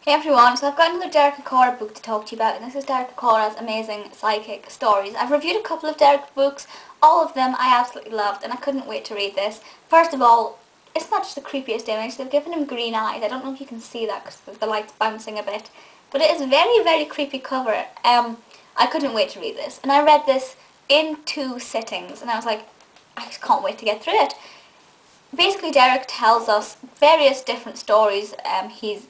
Hey everyone, so I've got another Derek Acorah book to talk to you about, and this is Derek Acorah's Amazing Psychic Stories. I've reviewed a couple of Derek books, all of them I absolutely loved, and I couldn't wait to read this. First of all, it's not just the creepiest image, they've given him green eyes. I don't know if you can see that because the light's bouncing a bit, but it is a very, very creepy cover. I couldn't wait to read this, and I read this in 2 sittings, and I was like, I just can't wait to get through it. Basically, Derek tells us various different stories,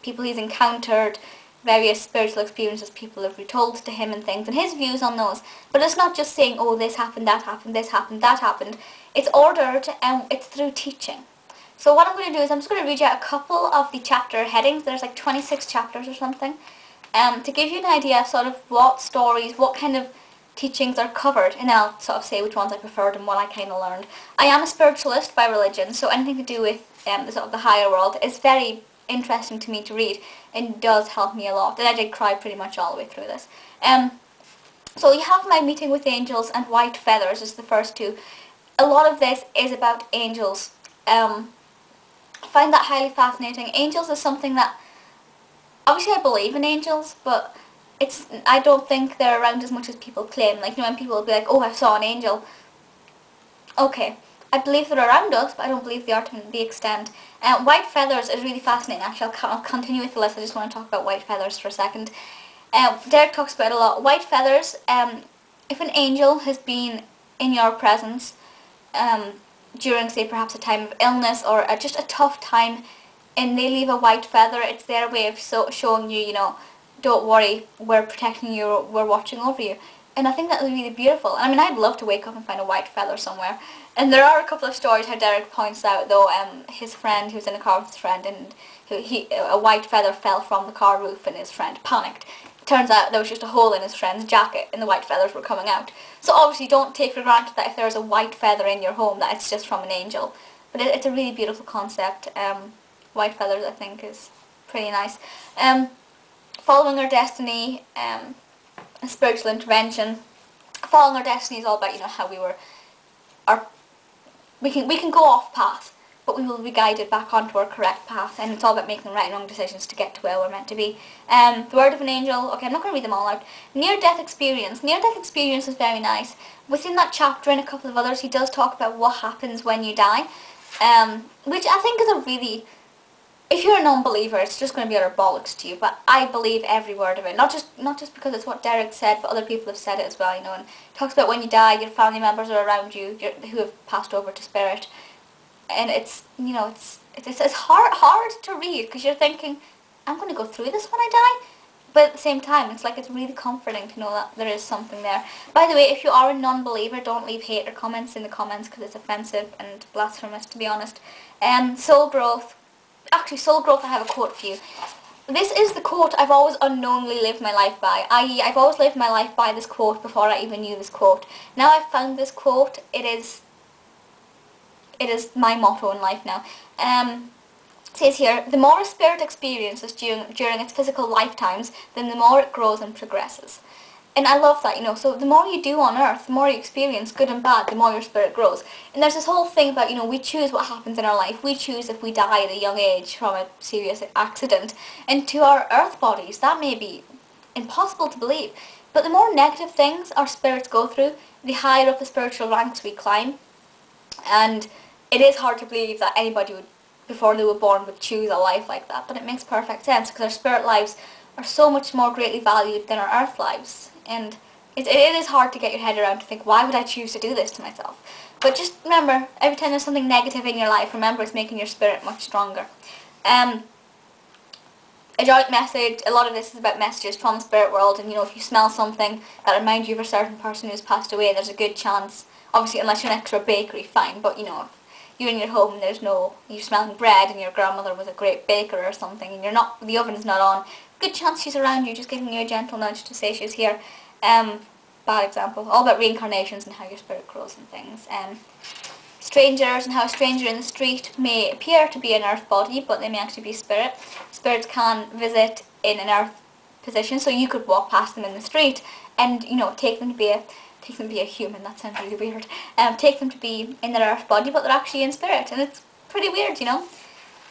people he's encountered, various spiritual experiences people have retold to him and things, and his views on those. But it's not just saying, oh, this happened, that happened, this happened, that happened. It's ordered, and it's through teaching. So what I'm going to do is I'm just going to read you out a couple of the chapter headings. There's like 26 chapters or something, to give you an idea of sort of what stories, what kind of teachings are covered, and then I'll sort of say which ones I preferred and what I kind of learned. I am a spiritualist by religion, so anything to do with the sort of the higher world is very interesting to me to read and does help me a lot, and I did cry pretty much all the way through this. So you have My Meeting with Angels and White Feathers is the first two. A lot of this is about angels. I find that highly fascinating. Angels is something that, obviously I believe in angels, but I don't think they're around as much as people claim. Like, you know, when people will be like, oh, I saw an angel. Okay, I believe they're around us, but I don't believe they are to the extent. White feathers is really fascinating. Actually, I'll continue with the list. I just want to talk about white feathers for a second. Derek talks about it a lot. White feathers, if an angel has been in your presence during, say, perhaps a time of illness or just a tough time, and they leave a white feather, it's their way of showing you, you know, don't worry, we're protecting you, we're watching over you. And I think that would be really beautiful. I mean, I'd love to wake up and find a white feather somewhere. And there are a couple of stories how Derek points out, though, his friend, he was in a car with his friend, and a white feather fell from the car roof and his friend panicked. Turns out there was just a hole in his friend's jacket and the white feathers were coming out. So obviously don't take for granted that if there's a white feather in your home that it's just from an angel. But it's a really beautiful concept. White feathers, I think, is pretty nice. Following our destiny, a spiritual intervention. Following our destiny is all about, you know, how we can go off path, but we will be guided back onto our correct path, and it's all about making right and wrong decisions to get to where we're meant to be. The Word of an Angel. Okay, I'm not going to read them all out. Near-death experience. Near-death experience is very nice. Within that chapter and a couple of others, he does talk about what happens when you die, which I think is a really, if you're a non-believer, it's just going to be utter bollocks to you, but I believe every word of it. Not just because it's what Derek said, but other people have said it as well, you know, and it talks about when you die, your family members are around you who have passed over to spirit, and it's, you know, it's hard to read, because you're thinking, I'm going to go through this when I die, but at the same time, it's like, it's really comforting to know that there is something there. By the way, if you are a non-believer, don't leave hate or comments in the comments, because it's offensive and blasphemous, to be honest. Soul growth. Actually, soul growth, I have a quote for you. This is the quote I've always unknowingly lived my life by, i.e. I've always lived my life by this quote before I even knew this quote. Now I've found this quote, it is my motto in life now. It says here, the more a spirit experiences during its physical lifetimes, then the more it grows and progresses. And I love that, you know, so the more you do on earth, the more you experience, good and bad, the more your spirit grows. And there's this whole thing about, you know, we choose what happens in our life. We choose if we die at a young age from a serious accident. And to our earth bodies, that may be impossible to believe. But the more negative things our spirits go through, the higher up the spiritual ranks we climb. And it is hard to believe that anybody would, before they were born, would choose a life like that. But it makes perfect sense, because our spirit lives are so much more greatly valued than our earth lives. And it is hard to get your head around, to think, why would I choose to do this to myself? But just remember, every time there's something negative in your life, remember it's making your spirit much stronger. A joint message, a lot of this is about messages from the spirit world, and you know, if you smell something that reminds you of a certain person who's passed away, there's a good chance, obviously unless you're next to a bakery, fine, but you know, if you're in your home and you're smelling bread and your grandmother was a great baker or something, and the oven's not on, good chance she's around you, just giving you a gentle nudge to say she's here. Bad example. All about reincarnations and how your spirit grows and things. Strangers, and how a stranger in the street may appear to be an earth body, but they may actually be spirit. Spirits can visit in an earth position, so you could walk past them in the street and, you know, take them to be a human. That sounds really weird. Take them to be in their earth body, but they're actually in spirit, and it's pretty weird, you know.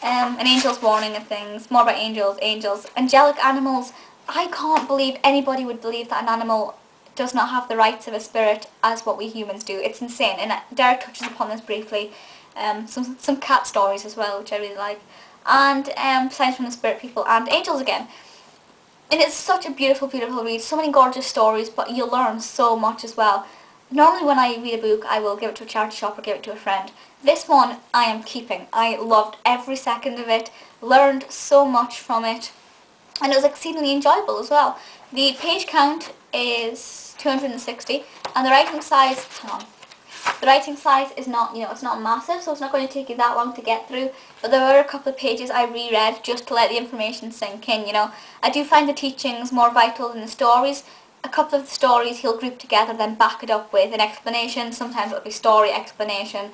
An angel's warning and things, more about angels, angelic animals. I can't believe anybody would believe that an animal does not have the rights of a spirit as what we humans do. It's insane, and Derek touches upon this briefly. Some cat stories as well, which I really like, and signs from the spirit people, and angels again. And it's such a beautiful, beautiful read. So many gorgeous stories, but you'll learn so much as well. Normally when I read a book, I will give it to a charity shop or give it to a friend. This one I am keeping. I loved every second of it, learned so much from it, and it was exceedingly enjoyable as well. The page count is 260, and the writing size, hang on, the writing size is not, it's not massive, so it's not going to take you that long to get through, but there were a couple of pages I reread just to let the information sink in, I do find the teachings more vital than the stories. A couple of the stories he'll group together, then back it up with an explanation. Sometimes it'll be story, explanation,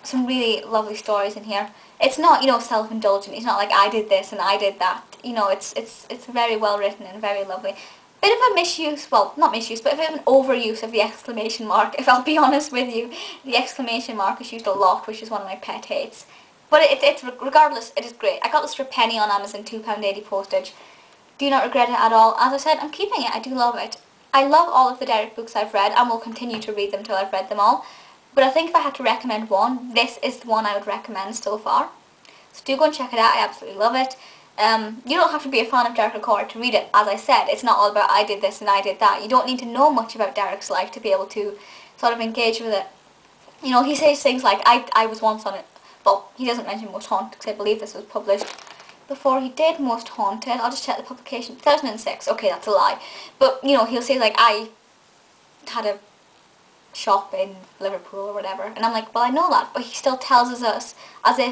some really lovely stories in here. It's not, self-indulgent. It's not like I did this and I did that. It's very well written and very lovely. Bit of a misuse, well, not misuse, but a bit of an overuse of the exclamation mark, if I'll be honest with you. The exclamation mark is used a lot, which is one of my pet hates. But it's regardless, it is great. I got this for a penny on Amazon, £2.80 postage. Do not regret it at all. As I said, I'm keeping it. I do love it. I love all of the Derek books I've read and will continue to read them till I've read them all. But I think if I had to recommend one, this is the one I would recommend so far. So do go and check it out. I absolutely love it. You don't have to be a fan of Derek Acorah to read it. As I said, it's not all about I did this and I did that. You don't need to know much about Derek's life to be able to sort of engage with it. He says things like, I was once on it. Well, he doesn't mention Most Haunted because I believe this was published before he did Most Haunted. I'll just check the publication. 2006. Okay, that's a lie. But, he'll say like, I had a shop in Liverpool or whatever. And I'm like, well, I know that. But he still tells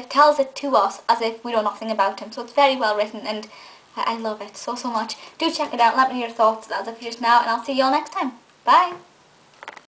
tells it to us as if we know nothing about him. So it's very well written and I love it so, so much. Do check it out. Let me know your thoughts as of just now. And I'll see you all next time. Bye.